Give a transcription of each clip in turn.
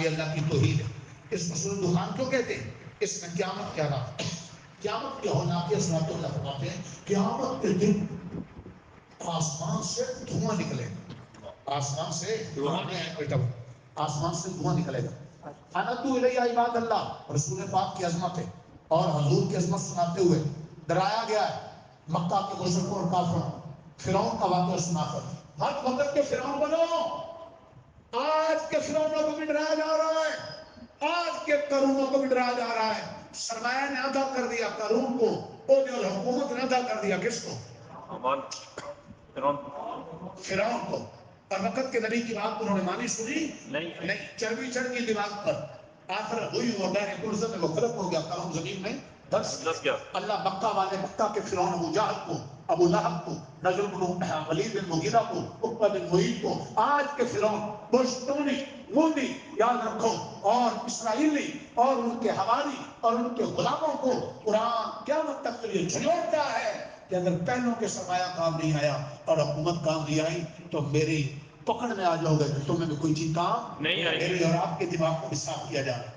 یہ اللہ کی توحید ہے. اس کو سورۃ دخان کیوں کہتے ہیں؟ اس میں قیامت کیا رہا ہے. قیامت کے ہونا کی اسرات اللہ فرماتے ہیں قیامت کے دن آسمان سے دھواں نکلے گا. آسمان سے آسمان سے دھواں نکلے گا. انتو الیہ عباد اللہ، رسول پاک کی عظمت ہے اور حضور کی عظمت سناتے ہوئے ڈرایا گیا ہے مکہ کے مشرکوں اور کافروں. فرعون کا واقعہ سنا کر ہر وقت کے فرعون بنو. آج کے فرعونوں کو بھی ڈرایا جا رہا ہے، آج کے قارونوں کو بھی ڈرایا جا رہا ہے. سرمایہ نے ادا کر دیا قارون کو، اور جو حکومت نے ادا کر دیا کس کو؟ فرعون کو. اور وقت کے نبی کی بات انہوں نے مانی سنی نہیں. چربی چڑھ گئی دماغ پر، آخر ہوئی وہ ڈر کرزت میں وہ خلق ہو گیا، قارون زمین میں دھس گیا. اللہ مکہ والے مکہ کے فرعون ابو جہل کو، ابو لہب کو، نضر بن ولید بن مغیرہ کو، عقبہ بن معیط کو، آج کے فرعون بشتونی مودی یاد رکھو، اور اسرائیلی اور ان کے حواری اور ان کے غلاموں کو قرآن قیامت تک کے لیے جھنجھوڑتا ہے کہ اگر پہلوں کے سرمایہ کام نہیں آیا اور حکومت کام نہیں آئی تو میری پکڑ میں آ جاؤ گے تو تمہیں بھی کوئی چیز کام نہیں آئی. میرے اور آپ کے دماغ کو بھی صاف کیا جا رہا ہے،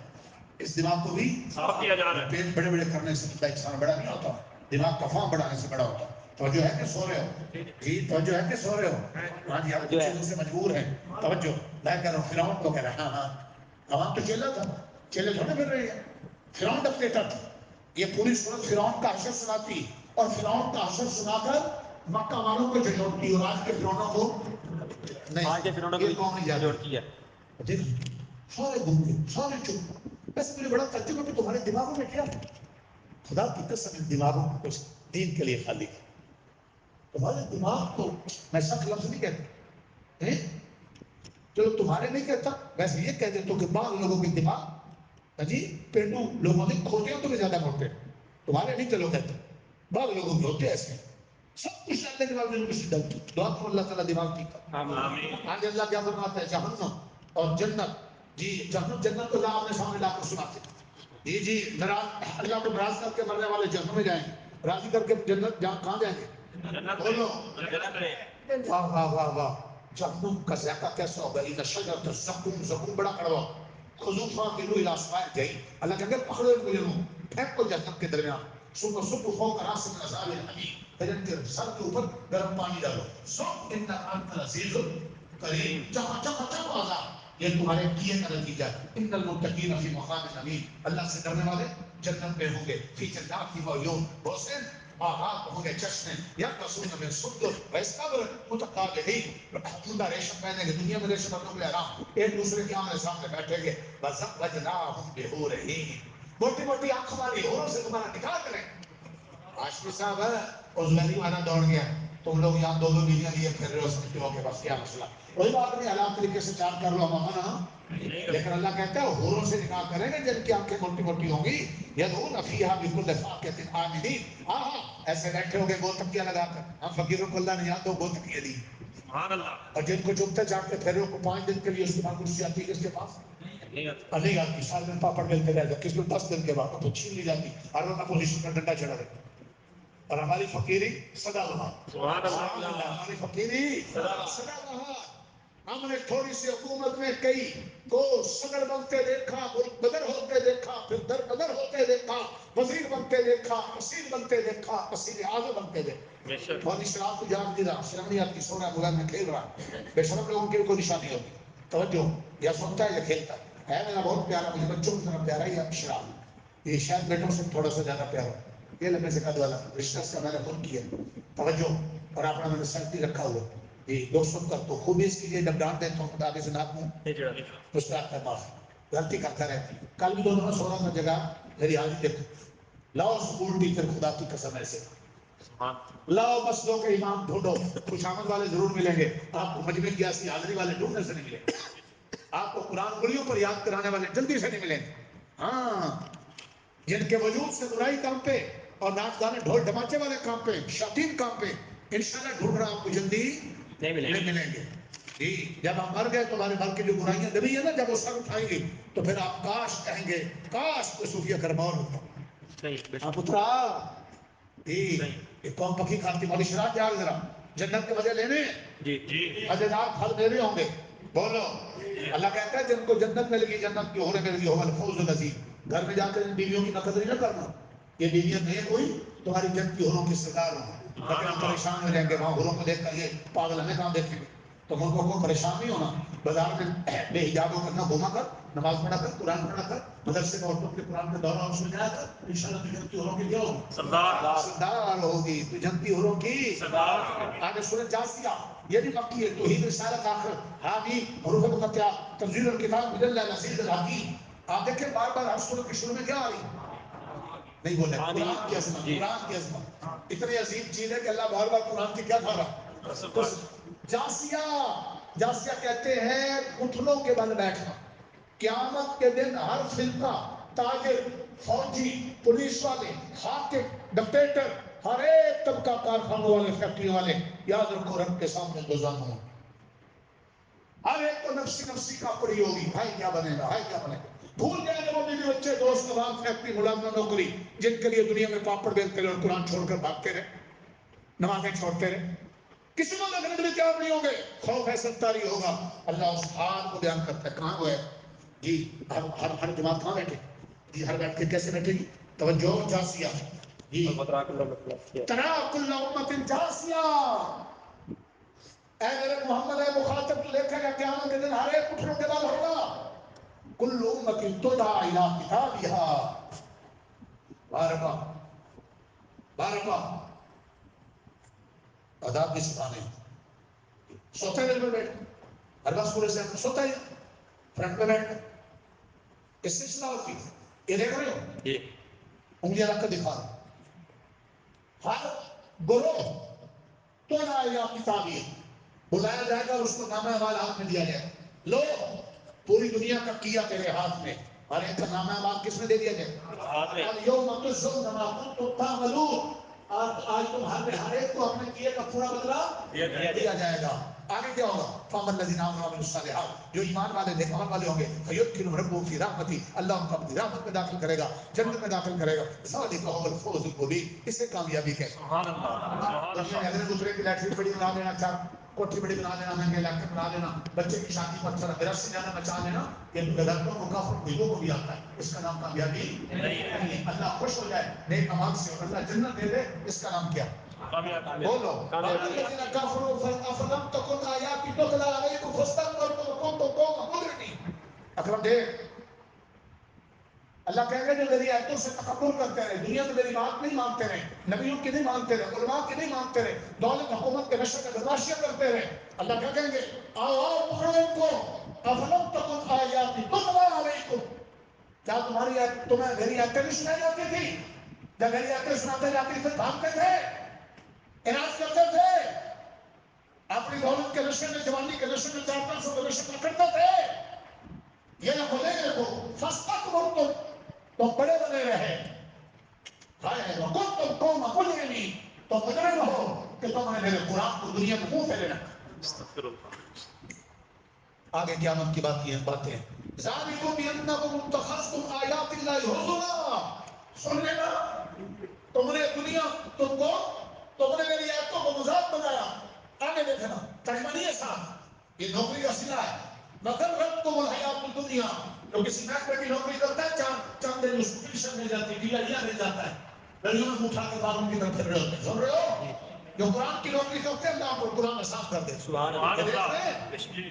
اس دماغ کو بھی صاف کیا جا رہا ہے. پیٹ بڑے بڑے کرنے سے انسان بڑا نہیں ہوتا، دماغ کا فارم بڑھانے سے بڑا ہوتا. توجہ ہے کہ سو رہے ہو؟ جی توجہ ہے کہ سو رہے ہو؟ ہاں جی، آپ کچھ چیزوں سے مجبور ہیں. توجہ میں کہہ رہا ہوں فرعون کو کہہ رہا ہاں عوام تو چیلا تھا، چیلے تھوڑے پھر رہے ہیں. فرعون ڈکٹیٹر تھا. یہ پوری صورت فرعون کا حشر سناتی اور فرعون کا حشر سنا کر مکہ والوں کو جھنجھوڑتی اور آج کے فرعونوں کو نہیں. آج کے فرعونوں کو جھنجھوڑتی ہے. سارے گم گئے، سارے چپ. بس مجھے بڑا تعجب ہے کہ تمہارے دماغوں میں کیا ہے؟ خدا کی قسم ان دماغوں کو کچھ دین کے لیے خالی کر. تمہارے دماغ کو میں سخت لفظ نہیں کہتا، چلو تمہارے نہیں کہتا، ویسے یہ کہہ دیتا ہوں کہ بعض لوگوں کے دماغ جی پینڈو لوگوں نے کھوتے ہو تو زیادہ موٹے، تمہارے نہیں چلو کہتے، بعض لوگوں کے ہوتے ایسے. سب کچھ ڈالنے کے بعد کچھ ڈالتے. دعا کرو اللہ تعالیٰ دماغ ٹھیک کر. آج اللہ کیا فرماتا ہے؟ جہنم اور جنت، جی جہنم جنت کو اللہ اپنے سامنے لا کر سناتے ہیں. جی اللہ کو ناراض کر کے مرنے والے جہنم میں جائیں گے، راضی کر کے جنت کہاں جائیں گے؟ بولو واہ واہ واہ واہ. جہنم کا ذائقہ کیسا ہوگا؟ ان شجرۃ الزقوم، زقوم بڑا کڑوا. خذوہ فاعتلوہ الی اصفاد الجحیم، اللہ کہتے ہیں پکڑو ان کو جنوں، پھینکو جہنم کے درمیان. ثم صبوا فوق رأس من عذاب الحمیم، پھر ان کے سر کے اوپر گرم پانی ڈالو. ذوق انک انت العزیز الکریم. چکا چکا چکا عذاب، یہ تمہارے کیے کا نتیجہ. ان المتقین فی مقام امین، اللہ سے ڈرنے والے جنت میں ہوں گے. فی جنات وعیون، بہت سے باغات ہوں گے، چشمے. یلبسون من سندس واستبرق متقابلین، عمدہ ریشم پہنے گے. دنیا میں ریشم اور لوگ احرام ایک دوسرے کے آمنے سامنے بیٹھیں گے. وزوجناہم بحور عین، موٹی موٹی آنکھوں والی حوروں سے تمہارا نکاح کریں. ہاشمی صاحب ہے اس میں نہیں آنا دوڑ گیا، تم لوگ یہاں دو دو بیویاں لیے پھر رہے ہو، سمجھتے ہو کہ بس کیا مسئلہ. کوئی بات نہیں، حلال طریقے سے چار کر لو مانا. لیکن اللہ کہتا ہے حوروں سے نکاح کریں گے جن کی آنکھیں موٹی موٹی ہوں گی. یدعون فیہا بکل فاکہۃ آمنین، ایسے بیٹھے ہو گے گول تکیہ لگا کر. ہم فقیروں کو اللہ نے یہاں دو گول تکیہ دی. اور جن کو چومتے چاٹتے پھیروں کو 5 دن کے لیے اس کے بعد کرسی آتی ہے کس کے پاس؟ نہیں آتی. 7 دن پاپڑ ملتے رہتے، کس کو 10 دن کے بعد تو چھین لی جاتی. ہر وقت اپوزیشن کا ڈنڈا چڑھا رہتا. اور ہماری فقیری سدا بہار، ہماری فقیری سدا بہار. ہم نے تھوڑی سی حکومت میں کئی کو صدر بنتے دیکھا، ملک بدر ہوتے دیکھا، پھر در بدر ہوتے دیکھا، وزیر بنتے دیکھا، اسیر بنتے دیکھا، اسیر اعظم بنتے دیکھا. مولوی شراب کو جان نہیں رہا، شرم نہیں آتی، سو رہا موبائل میں کھیل رہا. بے شرم لوگوں کی کوئی نشانی ہوتی. توجہ، یا سنتا ہے یا کھیلتا ہے. میرا بہت پیارا، مجھے بچوں کی طرح پیارا ہے شراب. یہ شاید بیٹوں سے تھوڑا سا زیادہ پیارا. یہ لمبے سے قد والا رشتہ کا میں نے خود کیا. توجہ، اور اپنا میں نے سیلفی رکھا ہوا. جی دوستوں کر تو خوبی اس کی لیے جب ڈانٹ دیتا ہوں آگے سے ناک منہ مسکراتا ہے، معاف غلطی کرتا رہتا. کل بھی دونوں میں سو رہا تھا جگہ میری حاضری دیکھو. لاؤ اسکول ٹیچر خدا کی قسم ایسے، لاؤ مسجدوں کے امام ڈھونڈو، خوشامد والے ضرور ملیں گے. آپ کو مجمع کی ایسی حاضری والے ڈھونڈنے سے نہیں ملیں گے. آپ کو قرآن انگلیوں پر یاد کرانے والے جلدی سے نہیں ملیں گے. ہاں، جن کے وجود سے برائی کام پہ اور ناچ گانے ڈھول ڈھماچے والے کام پہ، شاطین کام پہ، انشاءاللہ ڈھونڈ رہا آپ کو جلدی نہیں ملیں گے. جی جب آپ مر گئے تمہارے مر کی جو برائیاں دبی ہیں نا، جب وہ سر اٹھائیں گے تو پھر آپ کاش کہیں گے کاش کوئی صوفیہ کرمور ہوتا. آپ اترا ایک قوم پکی کھاتی. مولوی شراب جاگ ذرا، جنت کے مزے لینے مزیدار پھل میرے ہوں گے. بولو اللہ کہتا ہے جن کو جنت مل گئی، جنت کی حوریں مل گئی، هو الفوز العظیم۔ گھر میں جا کر ان بیویوں کی نقدری نہ کرنا، یہ بیویاں نہیں کوئی تمہاری جنت کی حوروں کی سردار ہوں، لیکن ہم پریشان ہو جائیں گے وہاں حوروں کو دیکھ کر، یہ پاگل ہمیں کہاں دیکھیں گے؟ تو ان کو پریشان نہیں ہونا، بازار میں بے حجاب ہو کر نہ گھوما کر، نماز پڑھا کر، قرآن پڑھا کر، مدرسے میں عورتوں کے قرآن کا دورہ اور سن جایا کر، انشاءاللہ تو جنت کی حوروں کی کیا ہوگی؟ سردار ہوگی، تو جنت کی حوروں کی سردار۔ آگے سورۃ جاثیہ، یہ بھی مکی ہے، توحید رسالت آخر حامی حروف مقطعہ تنزیل الکتاب من اللہ العزیز الحکیم۔ آپ دیکھیں بار بار ہر سورت کے شروع میں کیا آ رہی؟ نہیں بولے قرآن کی عظمت، قرآن کی عظمت اتنی عظیم چیز ہے کہ اللہ بار بار قرآن کی کیا کھا رہا؟ جاثیہ، جاثیہ کہتے ہیں گھٹنوں کے بل بیٹھنا۔ قیامت کے دن ہر فرقہ، تاجر، فوجی، پولیس والے، حاکم، ڈکٹیٹر، ہر ایک طبقہ، کارخانوں والے، فیکٹری والے، یاد رکھو رب کے سامنے دوزخ ہوں۔ ہر ایک کو نفسی نفسی کا پڑی ہوگی، بھائی کیا بنے گا، بھائی کیا بنے گا۔ بھول جائیں گے وہ بیوی بچے، دوست، عوام، فیکٹری، ملازمہ، نوکری، جن کے لیے دنیا میں پاپڑ بیلتے رہے اور قرآن چھوڑ کر بھاگتے رہے، نمازیں چھوڑتے رہے، کسی کو دیکھنے کے لیے تیار نہیں ہوں گے، خوف ہے ستاری ہوگا۔ اللہ اس حال کو بیان کرتا ہے، کہاں ہوئے جی؟ ہر جماعت کہاں بیٹھے جی؟ ہر بیٹھ کے کیسے بیٹھے گی؟ توجہ جاثیہ جی، ترا کل امت جاثیہ، اے میرے محمد اے مخاطب تو دیکھے گا قیامت کے دن ہر ایک اٹھنوں کے بعد ہوگا کل امت تدعی الی کتابها، بارکا بارکا عذاب بھی سکھانے، سوتے دل میں بیٹھ ہر بات پورے سے سوتا ہی فرنٹ میں بیٹھ کس سے سنا ہوتی؟ یہ دیکھ رہے ہو انگلیاں رکھ کر دکھا رہا ہر گروہ تدعی الی کتابها، بلایا جائے گا اور اس کو نامہ اعمال ہاتھ میں دیا جائے گا۔ لو پوری دنیا کا کیا تیرے ہاتھ میں، ہر ایک کا نامہ اعمال کس میں دے دیا جائے گا؟ الیوم تجزون ما کنتم تعملون، آج ہر ایک کو اپنے کیے کا پورا بدلہ دیا جائے گا۔ آگے کیا ہوگا؟ فَأَمَّا الَّذِينَ آمَنُوا وَعَمِلُوا الصَّالِحَاتِ، جو ایمان والے نیک عمل والے ہوں گے، فَيُدْخِلُهُمْ رَبُّهُمْ فِي رَحْمَتِهِ، اللہ ان کو اپنی رحمت میں داخل کرے گا، جنت میں داخل کرے گا۔ ذَلِكَ هُوَ الْفَوْزُ الْمُبِينُ، اسے کامیابی کہتے ہیں۔ سبحان اللہ۔ دنیا میں اگلے دوسرے کی لیٹری بڑی بنا لینا، چاہ کوٹھی بڑی بنا لینا، مہنگے لیپٹاپ بنا لینا، بچے کی شادی پر چلا درخت سے زیادہ بچا لینا، یہ غلطوں کو کافر دلوں کو بھی آتا ہے، اس کا نام کامیابی نہیں ہے۔ اللہ خوش ہو جائے نیک اعمال سے اور اللہ جنت دے دے، اس کا نام کیا؟ بولو الذین کفروا افلم تکن آیاتی تتلی علیکم فاستکبرتم وکنتم قوما مجرمین۔ اکرم دے اللہ کہیں گے جو میری آیتوں سے تکبر کرتے رہے، دنیا میں میری بات نہیں مانتے رہے، نبیوں کی نہیں مانتے رہے، علماء کی نہیں مانتے رہے، دولت حکومت کے نشے میں بدماشیاں کرتے رہے، اللہ کیا کہیں گے؟ آؤ آؤ پکڑو ان کو، افلم تکن آیاتی تتلی علیکم، کیا تمہیں میری آیتیں نہیں سنائی جاتی تھی؟ جب میری آیتیں سناتے جاتی پھر بھاگتے تھے، اعراض کرتے تھے، اپنی دولت کے نشے میں، جوانی کے نشے میں، 400 کے نشے میں کرتے تھے، یہ نہ بولے گے کو فاستکبرتم، تو بڑے بنے رہے، ہائے وکنتم قوما مجرمین، تو مجرم ہو کہ تم نے میرے قرآن کو دنیا میں منہ پھیرے رکھا۔ آگے قیامت کی باتیں ذالکم بانکم اتخذتم آیات اللہ ہزوا، سن لینا تم نے دنیا تم نے میری آیتوں کو مذاق بنایا۔ آگے دیکھنا ترجمہ نہیں ہے صاحب، یہ نوکری کا صلہ ہے، وغرتکم الحیات الدنیا، جو کسی فیکٹری کی نوکری کرتا ہے چند دن اس کو پینشن مل جاتی ہے، دیا مل جاتا ہے، گلیوں میں اٹھا کے باغوں کی طرف پھر رہے ہوتے ہیں، سن رہے ہو؟ جو قرآن کی نوکری کرتے ہیں اللہ کو قرآن آسان کر دے، سبحان اللہ،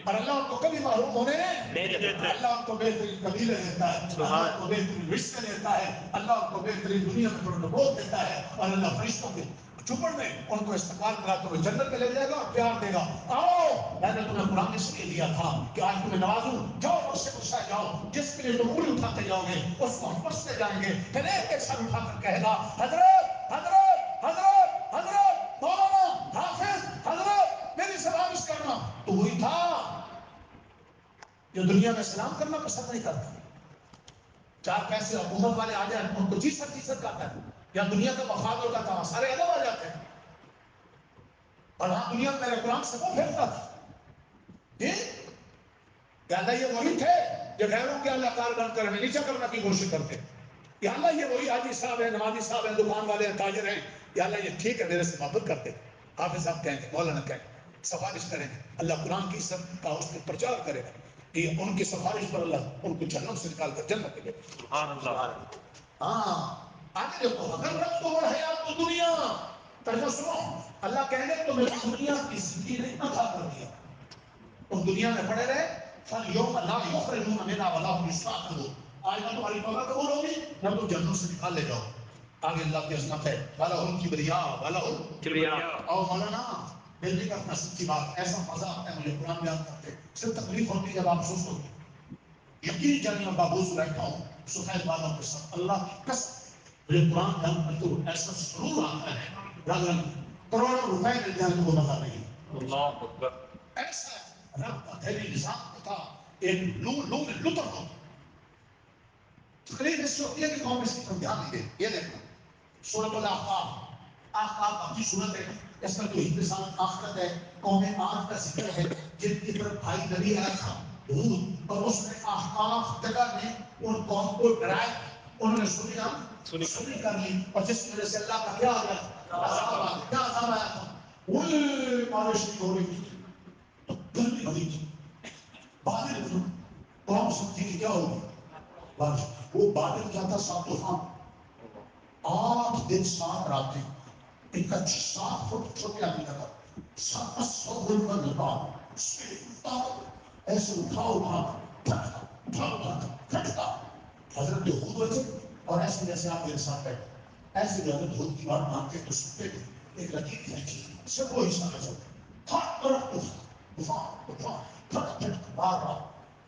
اور اللہ ان کو کبھی محروم ہونے نہیں دیتا، اللہ ان کو بہترین قبیلے دیتا ہے، اللہ ان کو بہترین رشتے دیتا ہے، اللہ ان کو بہترین دنیا میں پروٹوکول دیتا ہے، اور اللہ فرشتوں کے چپڑ میں ان کو استقبال کراتے ہوئے جنت میں لے جائے گا اور پیار دے گا۔ آؤ میں نے تمہیں قرآن اس لیے دیا تھا کہ آج تمہیں نوازوں، جاؤ مجھ سے پوچھا جاؤ، جس کے لیے تم انگلی اٹھاتے جاؤ گے اس کو ہم پوچھتے جائیں گے، پھر ایک سر اٹھا کر کہے گا حضرت حضرت حضرت حضرت مولانا حافظ حضرت میری سفارش کرنا۔ تو وہی تھا جو دنیا میں سلام کرنا پسند نہیں کرتا، چار پیسے حکومت والے آ جائیں ان کو جی سر کہتا ہے، یا دنیا کا مفاد ہوتا تھا سارے ادب آ جاتے ہیں، اور وہاں دنیا میں میرے قرآن سے وہ پھیلتا تھا جی کہ اللہ یہ وہی تھے جو غیروں کے اللہ کار بن کر ہمیں نیچا کرنے کی کوشش کرتے، یا اللہ یہ وہی حاجی صاحب ہیں، نمازی صاحب ہیں، دکان والے ہیں، تاجر ہیں، یا اللہ یہ ٹھیک ہے میرے سے محبت کرتے، حافظ صاحب کہیں گے، مولانا کہیں گے، سفارش کریں, اللہ قرآن کی عزت کا اس میں پرچار کرے گا کہ ان کی سفارش پر اللہ ان کو جہنم سے نکال کر جنت دے گا. سبحان اللہ. ہاں آگے دیکھو, اگر رب تو حیات تو دنیا, ترجمہ سنو, اللہ کہہ گے تو میں دنیا کی زندگی نے عطا کر دیا, تم دنیا میں پڑے رہے, فَالْيَوْمَ لَا يُخْرَجُونَ مِنْهَا وَلَا هُمْ يُسْتَعْتَبُونَ, آج نہ تمہاری توبہ قبول ہوگی نہ تم جہنم سے نکال لے جاؤ. آگے اللہ کی عظمت ہے, وَلَهُمْ كِبْرِيَاءُ وَلَهُمْ كِبْرِيَاءُ. اور مولانا دل نہیں کرنا سچی بات, ایسا مزہ آتا ہے مجھے قرآن بیان کرتے, صرف تکلیف ہوتی ہے جب آپ سوچ ہوتے. یقین جانے میں بابوز بیٹھا ہوں سفید والوں کے ساتھ, اللہ کی قسم مجھے قرآن بیان کرتے ہوئے ایسا سرور آتا ہے, کروڑوں روپے مل جائیں تو وہ مزہ نہیں. اللہ اکبر. ایسا رب کا دہلی نظام تھا, ایک لطف ہو. تقریب اس سے ہوتی ہے کہ قوم اس کی طرف دھیان نہیں دے. یہ دیکھنا سورۃ الاحقاف, احقاف اپنی صورت ہے, اس میں تو انتظام آخرت ہے, قوم عاد کا ذکر ہے جن کی طرف بھائی نبی آیا تھا ہود, اور اس نے احقاف جگہ میں ان قوم کو ڈرایا, انہوں نے سنی کر لی, اور جس وجہ سے اللہ کا کیا آ گیا, عذاب آ گیا. کیا عذاب آیا تھا, وہ بارش نہیں ہو رہی تھی تو گرمی بڑی تھی, بادل قوم سمجھی کہ کیا ہوگی بارش. وہ بادل کیا تھا, 7 طوفان, 8 دن 7 راتیں, ان کا 7 فٹ چھوٹے آدمی کا 700 دن کا لگا, ایسے اٹھا پھٹتا. حضرت ہود بچے اور ایسے جیسے آپ میرے ساتھ بیٹھے, ایسے جو حضرت ہود کی بات مانتے تو سنتے تھے, ایک لکیر کھینچی سب وہ حصہ نہ چلتے, پھٹ طرف بار بار.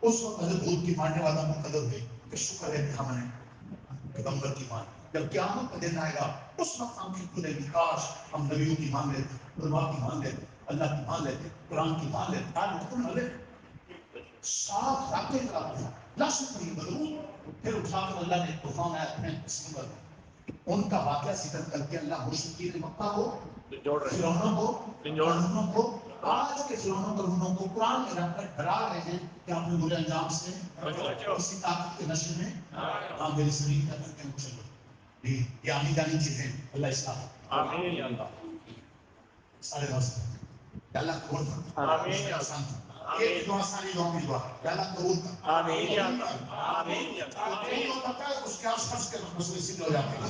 اس وقت حضرت ہود کی ماننے والا منقدر ہوئے کہ شکر ہے کہ ہم نے پیغمبر کی مان. جب قیامت کا دن آئے گا اس وقت ہم کی کھلے گی, کاش ہم نبیوں کی مان لیتے, علماء کی مان لیتے, اللہ کی مان لیتے, قرآن کی مان لیتے. آج حکم نہ لے, 7 راتیں کا لاشت نہیں بدلوں. پھر اٹھا کر اللہ نے طوفان آیا اپنے سنگر میں. ان کا واقعہ ذکر کر کے اللہ مشرکین مکہ کو, فرعونوں کو, آج کے فرعونوں قارونوں کو قرآن میں رکھ کر ڈرا رہے ہیں کہ اپنے برے انجام سے اسی طاقت کے نشے میں آپ میری زمین کا کر کے چلو. یہ آنی جانی چیزیں اللہ اصلاح. آمین یا اللہ. سارے دوست اللہ قبول کر. آمین. ایک دعا ساری دعا کی دعا اللہ قبول کر. آمین یا اللہ. آمین یا اللہ. اس کے آس پاس کے مسئلے سے ہو جاتے ہیں.